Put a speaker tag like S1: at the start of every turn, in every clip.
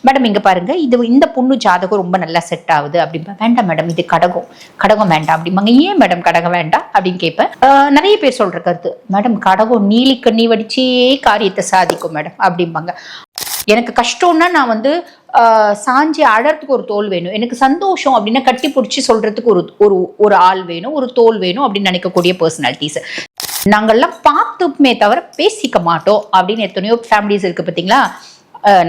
S1: Madam இங்க பாருங்க, இந்த பொண்ணு ஜாதகம் ரொம்ப நல்லா செட் ஆகுது அப்படிம்பா. வேண்டாம் மேடம், இது கடகம் வேண்டாம் அப்படிம்பாங்க. ஏன் மேடம் கடகம் வேண்டாம் அப்படின்னு கேட்பேன். நிறைய பேர் சொல்ற கருத்து, மேடம் கடகம் நீலி கண்ணி வடிச்சே காரியத்தை சாதிக்கும் மேடம் அப்படிம்பாங்க. எனக்கு கஷ்டம்னா நான் வந்து சாஞ்சி அழறதுக்கு ஒரு தோல் வேணும், எனக்கு சந்தோஷம் அப்படின்னா கட்டி பிடிச்சி சொல்றதுக்கு ஒரு ஆள் வேணும், ஒரு தோல் வேணும் அப்படின்னு நினைக்கக்கூடிய பர்சனாலிட்டிஸ். நாங்கள்லாம் பார்த்துமே தவிர பேசிக்க மாட்டோம் அப்படின்னு எத்தனையோ ஃபேமிலிஸ் இருக்கு பார்த்தீங்களா.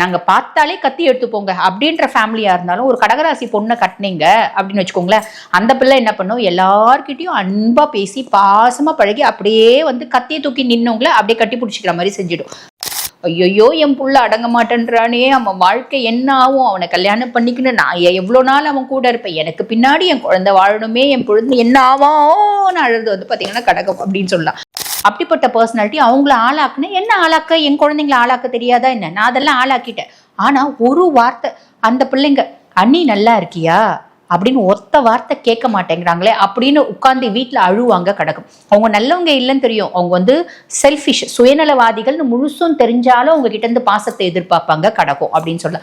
S1: நாங்க பார்த்தாலே கத்தி எடுத்துப்போங்க அப்படின்ற ஃபேமிலியா இருந்தாலும் ஒரு கடகராசி பொண்ணை கட்டினீங்க அப்படின்னு வச்சுக்கோங்களேன், அந்த பிள்ளை என்ன பண்ணும், எல்லார்கிட்டையும் அன்பா பேசி பாசமா பழகி அப்படியே வந்து கத்தியை தூக்கி நின்னவங்கள அப்படியே கட்டி பிடிச்சிக்கிற மாதிரி செஞ்சிடும். ஐயோ என் புள்ள அடங்க மாட்டேன்றானே, அவன் வாழ்க்கை என்ன ஆகும், அவனை கல்யாணம் பண்ணிக்கணும், நான் எவ்வளோ நாள் அவன் கூட இருப்பேன், எனக்கு பின்னாடி என் குழந்தை வாழணுமே, என் பொழுது என்ன ஆவான்னு அழுது வந்து பார்த்தீங்கன்னா கடகம் அப்படின்னு சொல்லலாம். அப்படிப்பட்ட பர்சனாலிட்டி அவங்கள ஆளாக்குன்னு என்ன ஆளாக்க, என் குழந்தைங்களை ஆளாக்க தெரியாதா என்ன, நான் அதெல்லாம் ஆளாக்கிட்டேன். ஆனா ஒரு வார்த்தை அந்த பிள்ளைங்க அண்ணி நல்லா இருக்கியா அப்படின்னு ஒத்த வார்த்தை கேட்க மாட்டேங்கிறாங்களே அப்படின்னு உட்கார்ந்து வீட்டில் அழுவாங்க கடகம். அவங்க நல்லவங்க இல்லைன்னு தெரியும், அவங்க வந்து செல்ஃபிஷ் சுயநலவாதிகள்னு முழுசும் தெரிஞ்சாலும் அவங்க கிட்ட இருந்து பாசத்தை எதிர்பார்ப்பாங்க கடகம் அப்படின்னு சொல்ல.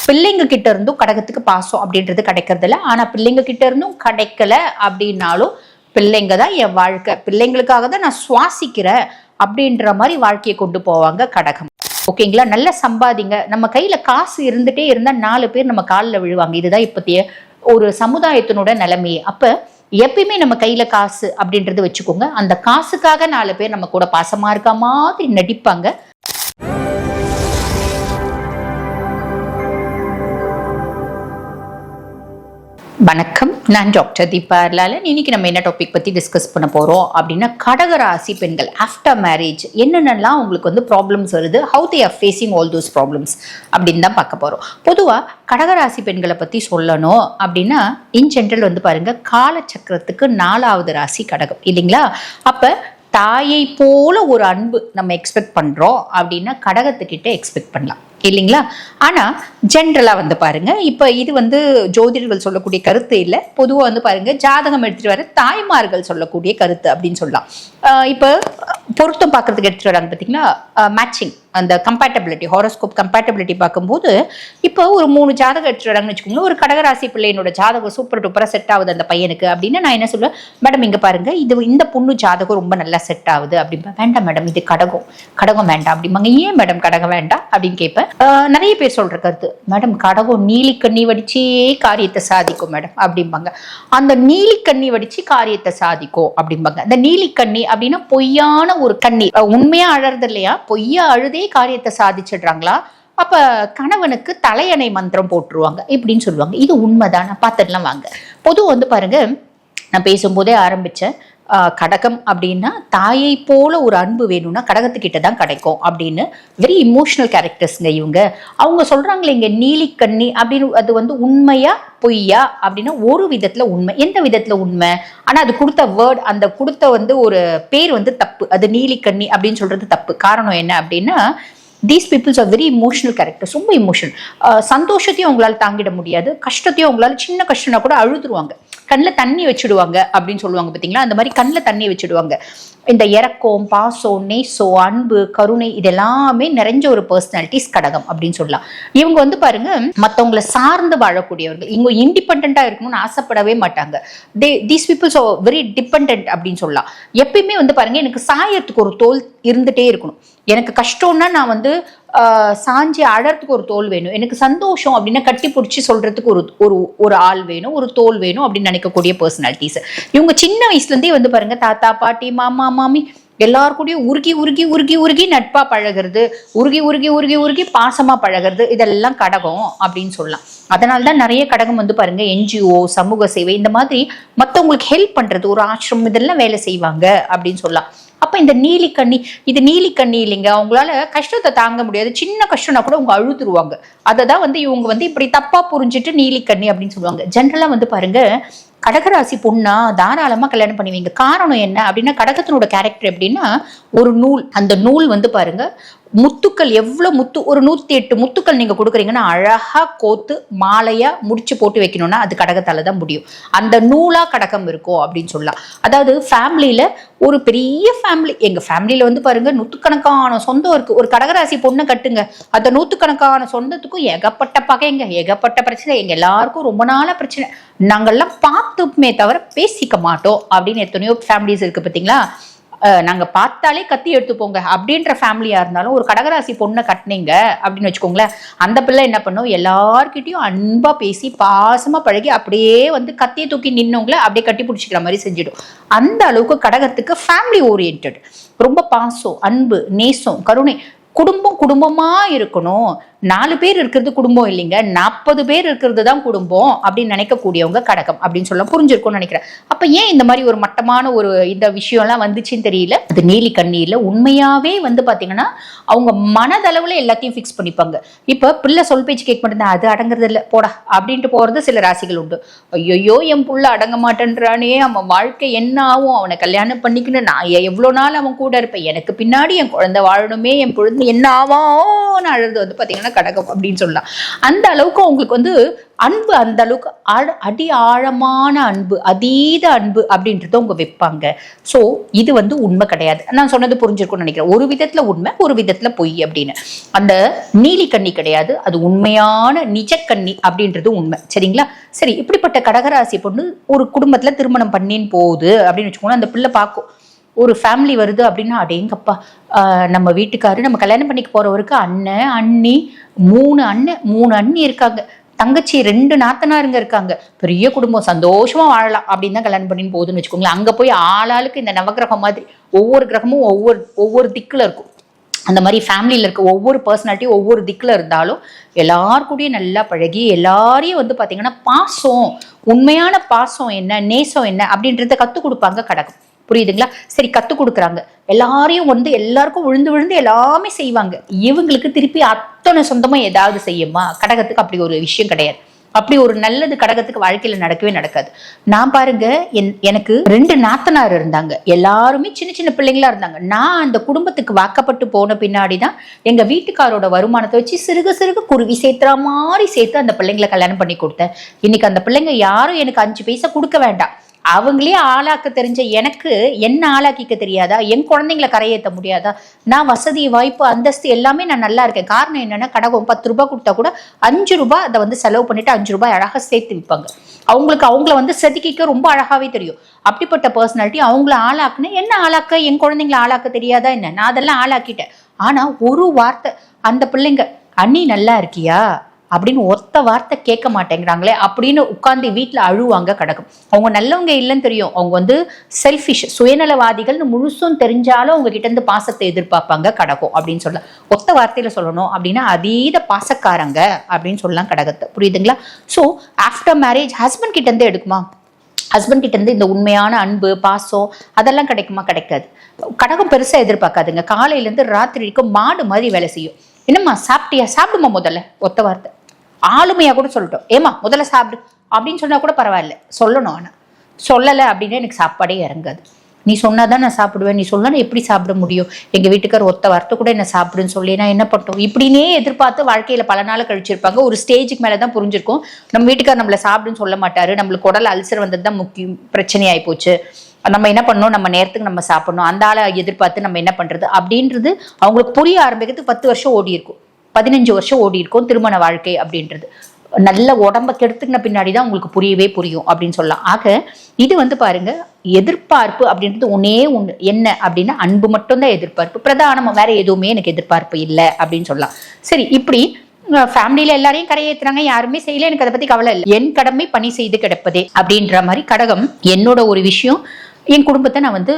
S1: பிள்ளைங்க கிட்ட இருந்தும் கடகத்துக்கு பாசம் அப்படின்றது கிடைக்கிறது இல்லை. ஆனா பிள்ளைங்க கிட்ட இருந்தும் கிடைக்கல அப்படின்னாலும் பிள்ளைங்க தான் என் வாழ்க்கை, பிள்ளைங்களுக்காக தான் நான் சுவாசிக்கிறேன் அப்படின்ற மாதிரி வாழ்க்கையை கொண்டு போவாங்க கடகம். ஓகேங்களா, நல்ல சம்பாதிங்க, நம்ம கையில காசு இருந்துட்டே இருந்தா 4 பேர் நம்ம காலில் விழுவாங்க. இதுதான் இப்பத்திய ஒரு சமுதாயத்தினோட நிலைமையே. அப்ப எப்பயுமே நம்ம கையில காசு அப்படின்றது வச்சுக்கோங்க, அந்த காசுக்காக 4 பேர் நம்ம கூட பாசமா இருக்க மாதிரி நடிப்பாங்க. வணக்கம், நான் டாக்டர் தீபா லாலன். இன்னைக்கு நம்ம என்ன டாபிக் பத்தி டிஸ்கஸ் பண்ண போறோம் அப்படின்னா, கடகராசி பெண்கள் ஆஃப்டர் மேரேஜ் என்னென்னலாம் உங்களுக்கு வந்து ப்ராப்ளம்ஸ் வருது, how they are facing all those problems அப்படின்னு தான் பார்க்க போறோம். பொதுவா கடகராசி பெண்களை பத்தி சொல்லணும் அப்படின்னா, இன் ஜென்ரல் வந்து பாருங்க, காலச்சக்கரத்துக்கு 4வது ராசி கடகம் இல்லைங்களா. அப்ப தாயை போல ஒரு அன்பு நம்ம எக்ஸ்பெக்ட் பண்றோம் அப்படின்னா கடகத்துக்கிட்ட எக்ஸ்பெக்ட் பண்ணலாம் இல்லைங்களா. ஆனா ஜென்ரலா வந்து பாருங்க, இப்ப இது வந்து ஜோதிடர்கள் சொல்லக்கூடிய கருத்து இல்லை, பொதுவா வந்து பாருங்க ஜாதகம் எடுத்துட்டு வர தாய்மார்கள் சொல்லக்கூடிய கருத்து அப்படின்னு சொல்லலாம். இப்ப பொருத்தம் பார்க்கறதுக்கு எடுத்துட்டு வராங்க பார்த்தீங்களா, மேட்சிங் அந்த கம்பேட்டபிலிட்டி, ஹாரோஸ்கோப் கம்பேட்டபிலிட்டி பார்க்கும்போது இப்போ ஒரு 3 ஜாதகம் எடுத்துட்டு வராங்கன்னு வச்சுக்கோங்களேன். ஒரு கடகராசி பிள்ளையினோட ஜாதகம் சூப்பர் டூப்பரா செட் ஆகுது அந்த பையனுக்கு அப்படின்னா நான் என்ன சொல்லுவேன், மேடம் இங்க பாருங்க, இந்த பொண்ணு ஜாதகம் ரொம்ப நல்லா செட் ஆகுது அப்படிம்பா. வேண்டாம் மேடம், இது கடகம் வேண்டாம் அப்படிம்பாங்க. ஏன் மேடம் கடகம் வேண்டாம் அப்படின்னு கேட்பேன். நிறைய பேர் சொல்ற கருத்து, மேடம் கடகம் நீலி கண்ணி வடிச்சே காரியத்தை சாதிக்கும் மேடம் அப்படிம்பாங்க. அந்த நீலி கண்ணி வடிச்சு காரியத்தை சாதிக்கும் அப்படிம்பாங்க. அந்த நீலி கண்ணி அப்படின்னா பொய்யான ஒரு கண்ணி, உண்மையா அழறது இல்லையா, பொய்யா அழுதே காரியத்தை சாதிச்சிடுறாங்களா. அப்ப கணவனுக்கு தலையணை மந்திரம் போட்டுருவாங்க இப்படின்னு சொல்லுவாங்க. இது உண்மைதான், பார்த்துடலாம் வாங்க. பொதுவாக வந்து பாருங்க, நான் பேசும்போதே ஆரம்பிச்சேன், கடகம் அப்படின்னா தாயை போல ஒரு அன்பு வேணும்னா கடகத்துக்கிட்ட தான் கிடைக்கும் அப்படின்னு. வெரி இமோஷனல் கேரக்டர்ஸ்ங்க இவங்க. அவங்க சொல்றாங்களே இங்க நீலி கண்ணி அப்படின்னு, அது வந்து உண்மையா பொய்யா அப்படின்னா ஒரு விதத்துல உண்மை. எந்த விதத்துல உண்மை, ஆனா அது கொடுத்த வேர்ட், அந்த கொடுத்த வந்து ஒரு பேர் வந்து தப்பு. அது நீலி கண்ணி அப்படின்னு சொல்றது தப்பு. காரணம் என்ன அப்படின்னா, these peoples are very emotional characters. ரொம்ப இமோஷனல். சந்தோஷத்தையும் அவங்களால தாங்கிட முடியாது, கஷ்டத்தையும் அவங்களால, சின்ன கஷ்டம்னா கூட அழுதுருவாங்க, கண்ணில் தண்ணி வச்சுடுவாங்க அப்படின்னு சொல்லுவாங்க பார்த்தீங்களா. அந்த மாதிரி கண்ணில் தண்ணி வச்சுடுவாங்க. இந்த இரக்கம், பாசம், நேசம், அன்பு, கருணை இதெல்லாமே நிறைஞ்ச ஒரு பர்சனாலிட்டிஸ் கடகம் அப்படின்னு சொல்லலாம். இவங்க வந்து பாருங்க மற்றவங்களை சார்ந்து வாழக்கூடியவர்கள். இவங்க இண்டிபெண்டா இருக்கணும்னு ஆசைப்படவே மாட்டாங்க. These peoples are very dependent அப்படின்னு சொல்லலாம். எப்பயுமே வந்து பாருங்க, எனக்கு சாயத்துக்கு ஒரு தோல் இருந்துட்டே இருக்கணும், எனக்கு கஷ்டம்னா நான் வந்து சாஞ்சி அழறதுக்கு ஒரு தோல் வேணும், எனக்கு சந்தோஷம் அப்படின்னா கட்டி பிடிச்சி சொல்றதுக்கு ஒரு ஆள் வேணும், ஒரு தோல் வேணும் அப்படின்னு நினைக்கக்கூடிய பர்சனாலிட்டிஸ். இவங்க சின்ன வயசுல இருந்தே வந்து பாருங்க, தாத்தா பாட்டி மாமா மாமி எல்லாருக்கூடயும் உருகி நட்பா பழகிறது, உருகி பாசமா பழகிறது, இதெல்லாம் கடகம் அப்படின்னு சொல்லலாம். அதனால்தான் நிறைய கடகம் வந்து பாருங்க என்ஜிஓ, சமூக சேவை, இந்த மாதிரி மற்றவங்களுக்கு ஹெல்ப் பண்றது, ஒரு ஆசிரமம், இதெல்லாம் வேலை செய்வாங்க அப்படின்னு சொல்லலாம். அப்ப இந்த நீலி கண்ணி, இது நீலி கண்ணி இல்லைங்க, அவங்களால கஷ்டத்தை தாங்க முடியாது, சின்ன கஷ்டம்னா கூட அவங்க அழுதுருவாங்க. அததான் வந்து இவங்க வந்து இப்படி தப்பா புரிஞ்சுட்டு நீலி கண்ணி அப்படின்னு சொல்லுவாங்க. ஜென்ரலா வந்து பாருங்க, கடகராசி பொண்ணா தாராளமா கல்யாணம் பண்ணுவீங்க. காரணம் என்ன அப்படின்னா, கடகத்தினோட கேரக்டர் எப்படின்னா, ஒரு நூல், அந்த நூல் வந்து பாருங்க முத்துக்கள் எவ்வளவு முத்து, ஒரு 108 முத்துக்கள் நீங்க கொடுக்குறீங்கன்னா அழகா கோத்து மாலையா முடிச்சு போட்டு வைக்கணும்னா அது கடகத்தால தான் முடியும். அந்த நூலா கடகம் இருக்கும் அப்படின்னு சொல்லலாம். அதாவது ஃபேமிலியில ஒரு பெரிய ஃபேமிலி, எங்க ஃபேமிலியில வந்து பாருங்க நூத்துக்கணக்கான சொந்தம் இருக்கு. ஒரு கடகராசி பொண்ணை கட்டுங்க, அந்த நூத்துக்கணக்கான சொந்தத்துக்கும் ஏகப்பட்ட பகைங்க, ஏகப்பட்ட பிரச்சனை, எங்க எல்லாருக்கும் ரொம்ப நாளா பிரச்சனை, நாங்கெல்லாம் பார்த்துமே தவிர பேசிக்க மாட்டோம் அப்படின்னு எத்தனையோ ஃபேமிலிஸ் இருக்கு பார்த்தீங்களா. நாங்க பார்த்தாலே கத்தி எடுத்துப்போங்க அப்படின்ற ஃபேமிலியா இருந்தாலும் ஒரு கடகராசி பொண்ணை கட்டினீங்க அப்படின்னு வச்சுக்கோங்களேன், அந்த பிள்ளை என்ன பண்ணும், எல்லார்கிட்டையும் அன்பா பேசி பாசமா பழகி அப்படியே வந்து கத்தியை தூக்கி நின்னவங்கள அப்படியே கட்டி பிடிச்சிக்கிற மாதிரி செஞ்சிடும். அந்த அளவுக்கு கடகத்துக்கு ஃபேமிலி ஓரியன்ட், ரொம்ப பாசம், அன்பு, நேசம், கருணை, குடும்பம் குடும்பமா இருக்கணும். 4 பேர் இருக்கிறது குடும்பம் இல்லைங்க, 40 பேர் இருக்கிறது தான் குடும்பம் அப்படின்னு நினைக்கக்கூடியவங்க கடகம் அப்படின்னு சொல்ல புரிஞ்சிருக்கும்னு நினைக்கிறேன். அப்ப ஏன் இந்த மாதிரி ஒரு மட்டமான ஒரு இந்த விஷயம்லாம் வந்துச்சுன்னு தெரியல. அது நீலி கண்ணீர்ல உண்மையாவே வந்து பாத்தீங்கன்னா அவங்க மனதளவுல எல்லாத்தையும் ஃபிக்ஸ் பண்ணிப்பாங்க. இப்ப பிள்ளை சொல் பேச்சு கேட்க மாட்டேன், அது அடங்குறது இல்லை போடா அப்படின்ட்டு போறது சில ராசிகள் உண்டு. ஐயோ என் புள்ள அடங்க மாட்டேன்றானே, அவன் வாழ்க்கை என்ன ஆகும், அவனை கல்யாணம் பண்ணிக்கணும், நான் எவ்வளவு நாள் அவன் கூட இருப்பேன், எனக்கு பின்னாடி என் குழந்தை வாழணுமே, என் குழந்தை என்ன ஆவான்னு அழுது வந்து பாத்தீங்கன்னா கடகம் அப்படின்னு சொல்லலாம். அந்த அளவுக்கு அவங்களுக்கு வந்து அன்பு, அந்த அளவுக்கு அடி ஆழமான அன்பு, அதீத அன்பு அப்படின்றத அவங்க வைப்பாங்க. ஸோ இது வந்து உண்மை கிடையாது. நான் சொன்னது புரிஞ்சிருக்கும்னு நினைக்கிறேன். ஒரு விதத்துல உண்மை, ஒரு விதத்துல பொய் அப்படின்னு. அந்த நீலி கண்ணி கிடையாது, அது உண்மையான நிஜக்கண்ணி அப்படின்றது உண்மை. சரிங்களா? சரி, இப்படிப்பட்ட கடகராசி பொண்ணு ஒரு குடும்பத்துல திருமணம் பண்ணின்னு போகுது அப்படின்னு வச்சுக்கோங்க. அந்த பிள்ளை பார்க்கும், ஒரு ஃபேமிலி வருது அப்படின்னா அடேங்கப்பா, நம்ம வீட்டுக்காரு நம்ம கல்யாணம் பண்ணிக்க போறவருக்கு அண்ணன் அண்ணி 3 அண்ணன் 3 அண்ணி இருக்காங்க, தங்கச்சி 2 நாத்தனாருங்க இருக்காங்க, பெரிய குடும்பம், சந்தோஷமா வாழலாம் அப்படின்னு தான் கல்யாணம் பண்ணின்னு போகுதுன்னு வச்சுக்கோங்களேன். அங்க போய் ஆளாளுக்கு இந்த நவகிரகம் மாதிரி ஒவ்வொரு கிரகமும் ஒவ்வொரு திக்குல இருக்கும். அந்த மாதிரி ஃபேமிலியில் இருக்க ஒவ்வொரு பர்சனாலிட்டியும் ஒவ்வொரு திக்கில் இருந்தாலும் எல்லாருக்கூடயும் நல்லா பழகி எல்லாரையும் வந்து பார்த்தீங்கன்னா பாசம், உண்மையான பாசம் என்ன, நேசம் என்ன அப்படின்றத கற்றுக் கொடுப்பாங்க கடகம். புரியுதுங்களா? சரி, கற்றுக் கொடுக்குறாங்க, எல்லாரையும் வந்து எல்லாருக்கும் விழுந்து விழுந்து எல்லாமே செய்வாங்க. இவங்களுக்கு திருப்பி அத்தனை சொந்தமாக ஏதாவது செய்யுமா? கடகத்துக்கு அப்படி ஒரு விஷயம் கிடையாது. அப்படி ஒரு நல்லது கடகத்துக்கு வாழ்க்கையில நடக்கவே நடக்காது. நான் பாருங்க, எனக்கு 2 நாத்தனார் இருந்தாங்க, எல்லாருமே சின்ன சின்ன பிள்ளைங்களா இருந்தாங்க. நான் அந்த குடும்பத்துக்கு வாக்கப்பட்டு போன பின்னாடிதான் எங்க வீட்டுக்காரோட வருமானத்தை வச்சு சிறுக சிறுக குருவி சேர்த்துற மாதிரி சேர்த்து அந்த பிள்ளைங்களை கல்யாணம் பண்ணி கொடுத்தேன். இன்னைக்கு அந்த பிள்ளைங்க யாரும் எனக்கு 5 பைசா கொடுக்க வேண்டாம், அவங்களே ஆளாக்க தெரிஞ்ச எனக்கு என்ன ஆளாக்கிக்க தெரியாதா? என் குழந்தைங்களை கரையேற்ற முடியாதா? நான் வசதி வாய்ப்பு அந்தஸ்து எல்லாமே நான் நல்லா இருக்கேன். காரணம் என்னன்னா, கடகம் 10 ரூபாய் கொடுத்தா கூட 5 ரூபாய் அதை வந்து செலவு பண்ணிட்டு 5 ரூபாய் அழகா சேர்த்து விற்பாங்க. அவங்கள வந்து செதுக்கிக்க ரொம்ப அழகாவே தெரியும். அப்படிப்பட்ட பர்சனாலிட்டி அவங்கள ஆளாக்குன்னு என்ன ஆளாக்க, என் குழந்தைங்களை ஆளாக்க தெரியாதா என்ன? நான் அதெல்லாம் ஆளாக்கிட்டேன். ஆனா ஒரு வார்த்தை அந்த பிள்ளைங்க, அண்ணி நல்லா இருக்கியா அப்படின்னு ஒத்த வார்த்தை கேட்க மாட்டேங்கிறாங்களே அப்படின்னு உட்கார்ந்து வீட்டுல அழுவாங்க கடகம். அவங்க நல்லவங்க இல்லைன்னு தெரியும், அவங்க வந்து செல்ஃபிஷ், சுயநலவாதிகள்னு முழுசும் தெரிஞ்சாலும் அவங்க கிட்ட இருந்து பாசத்தை எதிர்பார்ப்பாங்க கடகம் அப்படின்னு சொல்லலாம். ஒத்த வார்த்தையில சொல்லணும் அப்படின்னா அதீத பாசக்காரங்க அப்படின்னு சொல்லலாம் கடகத்தை. புரியுதுங்களா? ஸோ ஆஃப்டர் மேரேஜ் ஹஸ்பண்ட் கிட்ட இருந்து எடுக்குமா? ஹஸ்பண்ட் கிட்ட இருந்து இந்த உண்மையான அன்பு பாசம் அதெல்லாம் கிடைக்குமா? கிடைக்காது. கடகம் பெருசா எதிர்பார்க்காதுங்க. காலையில இருந்து ராத்திரி வரைக்கும் மாடு மாதிரி வேலை செய்யும். என்னம்மா சாப்பிட்டியா? சாப்பிடுமா முதல்ல. ஒத்த வார்த்தை ஆளுமையா கூட சொல்லட்டும், ஏமா முதல்ல சாப்பிடு அப்படின்னு சொன்னா கூட பரவாயில்ல, சொல்லணும். ஆனா சொல்லலை அப்படின்னா எனக்கு சாப்பாடே இறங்காது. நீ சொன்னாதான் நான் சாப்பிடுவேன், நீ சொன்னா எப்படி சாப்பிட முடியும்? எங்க வீட்டுக்கார் ஒத்த வார்த்தை கூட என்ன சாப்பிடுன்னு சொல்லி நான் என்ன பண்ணோம் இப்படின்னே எதிர்பார்த்து வாழ்க்கையில பல நாள் கழிச்சிருப்பாங்க. ஒரு ஸ்டேஜுக்கு மேலதான் புரிஞ்சிருக்கும், நம்ம வீட்டுக்கார் நம்மள சாப்பிடுன்னு சொல்ல மாட்டாரு, நம்மளுக்கு குடல் அல்சர் வந்தது தான் முக்கியம் பிரச்சனை ஆகி போச்சு, நம்ம என்ன பண்ணணும், நம்ம நேரத்துக்கு நம்ம சாப்பிடணும், அந்த ஆளை எதிர்பார்த்து நம்ம என்ன பண்றது அப்படின்றது அவங்களுக்கு புரிய ஆரம்பிக்கிறதுக்கு 10 வருஷம் ஓடி இருக்கும், 15 வருஷம் ஓடி இருக்கும் திருமண வாழ்க்கை அப்படின்றது. நல்ல உடம்ப கெடுத்துக்கின பின்னாடிதான் உங்களுக்கு புரியவே புரியும் அப்படின்னு சொல்லலாம். ஆக இது வந்து பாருங்க, எதிர்பார்ப்பு அப்படின்றது ஒன்னே ஒண்ணு என்ன அப்படின்னா அன்பு மட்டும்தான் எதிர்பார்ப்பு, பிரதானமா வேற எதுவுமே எனக்கு எதிர்பார்ப்பு இல்லை அப்படின்னு சொல்லலாம். சரி, இப்படி ஃபேமிலியில எல்லாரையும் கரையேற்றுறாங்க, யாருமே செய்யல, எனக்கு அதை பத்தி கவலை இல்லை, என் கடமை பணி செய்து கிடப்பதே அப்படின்ற மாதிரி கடகம். என்னோட ஒரு விஷயம், என் குடும்பத்தை நான் வந்து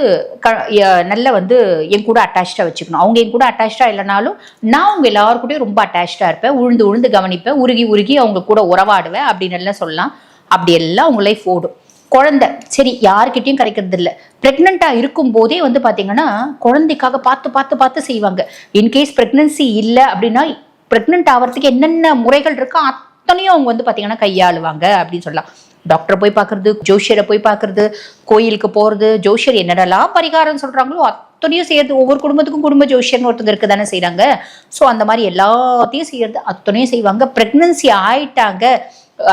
S1: நல்லா வந்து என் கூட அட்டாச்சாக வச்சுக்கணும். அவங்க என் கூட அட்டாச்சாக இல்லைனாலும் நான் அவங்க எல்லாருக்கூடயும் ரொம்ப அட்டாச்சாக இருப்பேன், உழுந்து கவனிப்பேன், உருகி அவங்க கூட உறவாடுவேன் அப்படின்னு எல்லாம் சொல்லலாம். அப்படி எல்லாம் அவங்க லைஃப் ஓடும். குழந்தை சரி யாருக்கிட்டையும் கிடைக்கிறது இல்லை. ப்ரெக்னெண்ட்டாக இருக்கும் போதே வந்து பார்த்தீங்கன்னா குழந்தைக்காக பார்த்து செய்வாங்க. இன்கேஸ் ப்ரெக்னன்சி இல்லை அப்படின்னா ப்ரெக்னென்ட் ஆகிறதுக்கு என்னென்ன முறைகள் இருக்கோ அத்தனையும் அவங்க வந்து பார்த்தீங்கன்னா கையாளுவாங்க அப்படின்னு சொல்லலாம். டாக்டரை போய் பார்க்கறது, ஜோஷியரை போய் பார்க்கறது, கோயிலுக்கு போறது, ஜோஷியர் என்னடெல்லாம் பரிகாரம் சொல்றாங்களோ அத்தனையும் செய்யறது. ஒவ்வொரு குடும்பத்துக்கும் குடும்ப ஜோஷியர்னு ஒருத்தங்க இருக்க தானே செய்யறாங்க. ஸோ அந்த மாதிரி எல்லாத்தையும் செய்யறது, அத்தனையும் செய்வாங்க. பிரெக்னன்சி ஆயிட்டாங்க,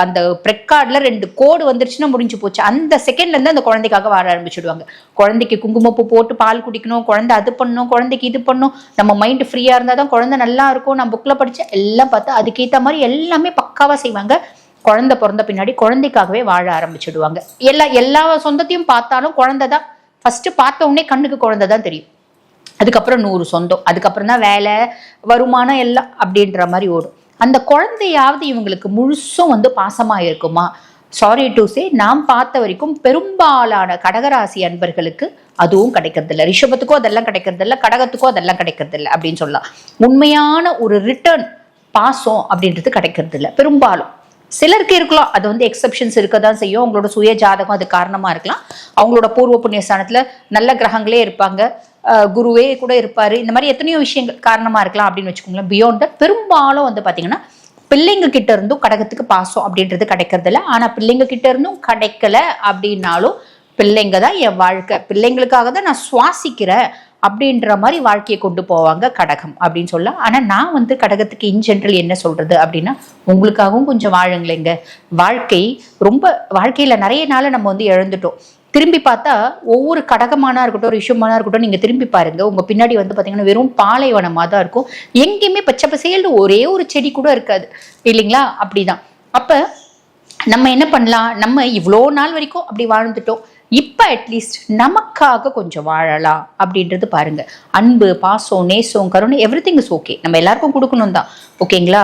S1: அந்த பிரெக்கார்ட்ல 2 கோடு வந்துருச்சுன்னா முடிஞ்சு போச்சு. அந்த செகண்ட்ல இருந்து அந்த குழந்தைக்காக வாழ ஆரம்பிச்சுடுவாங்க. குழந்தைக்கு குங்குமப்பூ போட்டு பால் குடிக்கணும், குழந்தை அது பண்ணணும், குழந்தைக்கு இது பண்ணணும், நம்ம மைண்ட் ஃப்ரீயா இருந்தா தான் குழந்தை நல்லா இருக்கும். நான் புக்ல படிச்ச எல்லாம் பார்த்து அதுக்கேற்ற மாதிரி எல்லாமே பக்காவா செய்வாங்க. குழந்தை பிறந்த பின்னாடி குழந்தைக்காகவே வாழ ஆரம்பிச்சுடுவாங்க. எல்லா சொந்தத்தையும் பார்த்தாலும் குழந்தை தான் ஃபர்ஸ்ட். பார்த்த உடனே கண்ணுக்கு குழந்தை தான் தெரியும். அதுக்கப்புறம் 100 சொந்தம், அதுக்கப்புறம் தான் வேலை, வருமானம் எல்லாம் அப்படின்ற மாதிரி ஓடும். அந்த குழந்தையாவது இவங்களுக்கு முழுசும் பாசமா இருக்குமா? சாரி டு சே, நாம் பார்த்த வரைக்கும் பெரும்பாலான கடகராசி அன்பர்களுக்கு அதுவும் கிடைக்கிறது இல்லை. ரிஷபத்துக்கும் அதெல்லாம் கிடைக்கிறது இல்லை, கடகத்துக்கும் அதெல்லாம் கிடைக்கிறது இல்லை அப்படின்னு சொல்லலாம். உண்மையான ஒரு ரிட்டர்ன் பாசம் அப்படின்றது கிடைக்கிறது இல்லை பெரும்பாலும். சிலருக்கு இருக்கலாம், அது எக்ஸப்ஷன்ஸ் இருக்க தான் செய்யும். அவங்களோட சுய ஜாதகம் அது காரணமா இருக்கலாம். அவங்களோட பூர்வ புண்ணிய ஸ்தானத்துல நல்ல கிரகங்களே இருப்பாங்க, குருவே கூட இருப்பாரு. இந்த மாதிரி எத்தனையோ விஷயங்கள் காரணமா இருக்கலாம் அப்படின்னு வச்சுக்கோங்களேன். பியாண்ட் தட் பெரும்பாலும் பாத்தீங்கன்னா பிள்ளைங்க கிட்ட இருந்தும் கடகத்துக்கு பாசம் அப்படின்றது கிடைக்கிறது இல்லை. ஆனா பிள்ளைங்க கிட்ட இருந்தும் கிடைக்கல அப்படின்னாலும் பிள்ளைங்க தான் என் வாழ்க்கை, பிள்ளைங்களுக்காக தான் நான் சுவாசிக்கிறேன் அப்படின்ற மாதிரி வாழ்க்கையை கொண்டு போவாங்க கடகம் அப்படின்னு சொல்லலாம். ஆனா நான் கடகத்துக்கு இன் ஜென்ரல் என்ன சொல்றது அப்படின்னா, உங்களுக்காகவும் கொஞ்சம் வாழுங்களேங்க. வாழ்க்கையில நிறைய நாள நம்ம இழந்துட்டோம். திரும்பி பார்த்தா ஒவ்வொரு கடகமானா இருக்கட்டும், ரிஷபமானா இருக்கட்டும், நீங்க திரும்பி பாருங்க, உங்க பின்னாடி பாத்தீங்கன்னா வெறும் பாலைவனமா தான் இருக்கும். எங்கேயுமே பச்சை பசேல்னு ஒரே ஒரு செடி கூட இருக்காது இல்லைங்களா? அப்படிதான். அப்ப நம்ம என்ன பண்ணலாம், நம்ம இவ்வளோ நாள் வரைக்கும் அப்படி வாழ்ந்துட்டோம், இப்ப அட்லீஸ்ட் நமக்காக கொஞ்சம் வாழலாம் அப்படின்றது பாருங்க. அன்பு, பாசம், நேசம், கருணை, எவ்ரிதிங் இஸ் ஓகே. நம்ம எல்லாருக்கும் கொடுக்கணும் தான், ஓகேங்களா?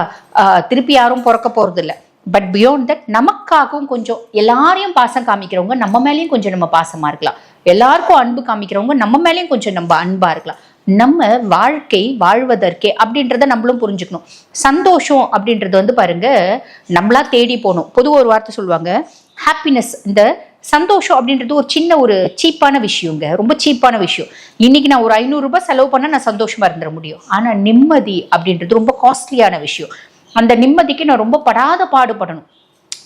S1: திருப்பி யாரும் பிறக்க போறது இல்லை. பட் பியாண்ட் தட் நமக்காகவும் கொஞ்சம், எல்லாரையும் பாசம் காமிக்கிறவங்க நம்ம மேலேயும் கொஞ்சம் நம்ம பாசமா இருக்கலாம். எல்லாருக்கும் அன்பு காமிக்கிறவங்க நம்ம மேலேயும் கொஞ்சம் நம்ம அன்பா இருக்கலாம். நம்ம வாழ்க்கை வாழ்வதற்கே அப்படின்றத நம்மளும் புரிஞ்சுக்கணும். சந்தோஷம் அப்படின்றது பாருங்க, நம்மளா தேடி போகணும். பொதுவாக ஒரு வார்த்தை சொல்லுவாங்க, ஹாப்பினஸ். இந்த சந்தோஷம் அப்படின்றது ஒரு சின்ன ஒரு சீப்பான விஷயங்க, ரொம்ப சீப்பான விஷயம். இன்னைக்கு நான் ஒரு 500 ரூபாய் செலவு பண்ண நான் சந்தோஷமா இருந்துட முடியும். ஆனா நிம்மதி அப்படின்றது ரொம்ப காஸ்ட்லியான விஷயம். அந்த நிம்மதிக்கு நான் ரொம்ப படாத பாடுபடணும்.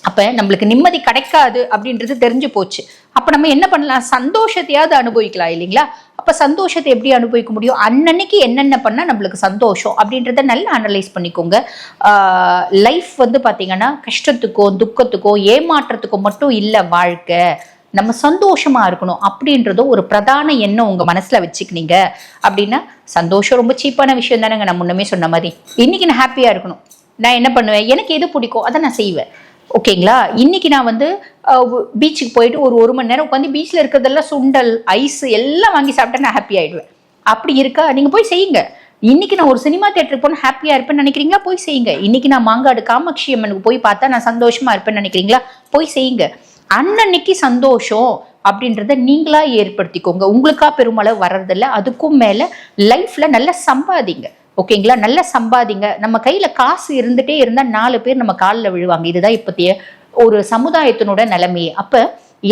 S1: அப்ப நம்மளுக்கு நிம்மதி கிடைக்காது அப்படின்றது தெரிஞ்சு போச்சு. அப்ப நம்ம என்ன பண்ணலாம், சந்தோஷத்தையாவது அனுபவிக்கலாம் இல்லைங்களா? அப்ப சந்தோஷத்தை எப்படி அனுபவிக்க முடியும்? அன்னன்னைக்கு என்னென்ன பண்ணா நம்மளுக்கு சந்தோஷம் அப்படின்றத நல்லா அனலைஸ் பண்ணிக்கோங்க. லைஃப் பாத்தீங்கன்னா கஷ்டத்துக்கோ துக்கத்துக்கோ ஏமாற்றத்துக்கோ மட்டும் இல்லை வாழ்க்கை. நம்ம சந்தோஷமா இருக்கணும் அப்படின்றதும் ஒரு பிரதான எண்ணம் உங்க மனசுல வச்சுக்கினீங்க அப்படின்னா, சந்தோஷம் ரொம்ப சீப்பான விஷயம் தானேங்க. நான் முன்னமே சொன்ன மாதிரி, இன்னைக்கு நான் ஹாப்பியா இருக்கணும், நான் என்ன பண்ணுவேன், எனக்கு எது பிடிக்கும் அதை நான் செய்வேன், ஓகேங்களா? இன்னைக்கு நான் பீச்சுக்கு போயிட்டு ஒரு மணி நேரம் உட்காந்து பீச்சில் இருக்கிறதெல்லாம் சுண்டல், ஐஸ் எல்லாம் வாங்கி சாப்பிட்டா நான் ஹாப்பி ஆயிடுவேன். அப்படி இருக்கா? நீங்க போய் செய்யுங்க. இன்னைக்கு நான் ஒரு சினிமா தியேட்டருக்கு போன ஹாப்பியா இருப்பேன்னு நினைக்கிறீங்களா? போய் செய்யுங்க. இன்னைக்கு நான் மாங்காடு காமாட்சி அம்மனுக்கு போய் பார்த்தா நான் சந்தோஷமா இருப்பேன்னு நினைக்கிறீங்களா? போய் செய்யுங்க. அன்னன்னைக்கு சந்தோஷம் அப்படின்றத நீங்களா ஏற்படுத்திக்கோங்க. உங்களுக்கா பெருமளவு வர்றதில்ல. அதுக்கும் மேல லைஃப்ல நல்லா சம்பாதிங்க, ஓகேங்களா? நல்லா சம்பாதிங்க. நம்ம கையில காசு இருந்துட்டே இருந்தா 4 பேர் நம்ம காலில் விழுவாங்க. இதுதான் இப்பத்திய ஒரு சமுதாயத்தினோட நிலைமையே. அப்ப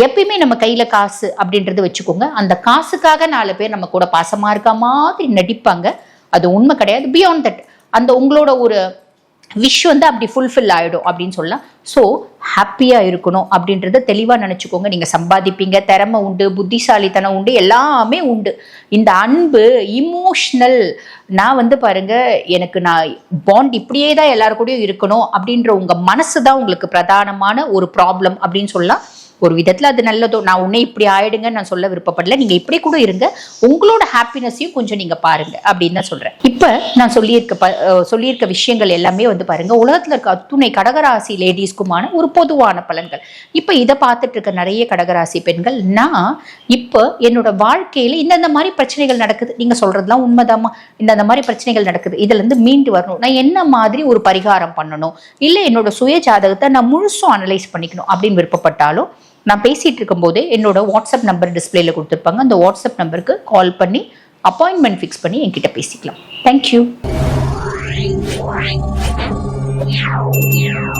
S1: எப்பயுமே நம்ம கையில காசு அப்படின்றது வச்சுக்கோங்க. அந்த காசுக்காக 4 பேர் நம்ம கூட பாசமா இருக்க மாதிரி நடிப்பாங்க. அது உண்மை கிடையாது. பியாண்ட் தட் அந்த உங்களோட ஒரு விஷ் அப்படி ஃபுல்ஃபில் ஆயிடும் அப்படின்னு சொல்லலாம். ஸோ ஹாப்பியா இருக்கணும் அப்படின்றத தெளிவா நினைச்சுக்கோங்க. நீங்க சம்பாதிப்பீங்க, திறமை உண்டு, புத்திசாலித்தனம் உண்டு, எல்லாமே உண்டு. இந்த அன்பு இமோஷனல், நான் பாருங்க, நான் பாண்ட் இப்படியே தான் எல்லாரு கூடயும் இருக்கணும் அப்படின்ற உங்க மனசு தான் உங்களுக்கு பிரதானமான ஒரு ப்ராப்ளம் அப்படின்னு சொல்லலாம். ஒரு விதத்துல அது நல்லதோ. நான் உன்னை இப்படி ஆயிடுங்கன்னு நான் சொல்ல விருப்பப்படல. நீங்க இப்படி கூட இருங்க, உங்களோட ஹாப்பினஸையும் கொஞ்சம் நீங்க பாருங்க அப்படின்னு தான் சொல்றேன். இப்ப நான் சொல்லியிருக்க விஷயங்கள் எல்லாமே பாருங்க, உலகத்துல இருக்க அத்துணை கடகராசி லேடிஸ்க்குமான ஒரு பொதுவான பலன்கள். இப்ப இதை பார்த்துட்டு இருக்க நிறைய கடகராசி பெண்கள், நான் இப்ப என்னோட வாழ்க்கையில இந்த மாதிரி பிரச்சனைகள் நடக்குது, நீங்க சொல்றதுலாம் உண்மைதாமா, இந்த மாதிரி பிரச்சனைகள் நடக்குது, இதுல இருந்து மீண்டு வரணும், நான் என்ன மாதிரி ஒரு பரிகாரம் பண்ணணும், இல்ல என்னோட சுய ஜாதகத்தை நான் முழுசும் அனலைஸ் பண்ணிக்கணும் அப்படின்னு விருப்பப்பட்டாலும், நான் பேசிட்டு இருக்கும் போதே என்னோட வாட்ஸ்அப் நம்பர் டிஸ்பிளேல கொடுத்துருப்பாங்க. அந்த வாட்ஸ்அப் நம்பருக்கு கால் பண்ணி அப்பாயின்மெண்ட் ஃபிக்ஸ் பண்ணி என்கிட்ட பேசிக்கலாம். தேங்க்யூ.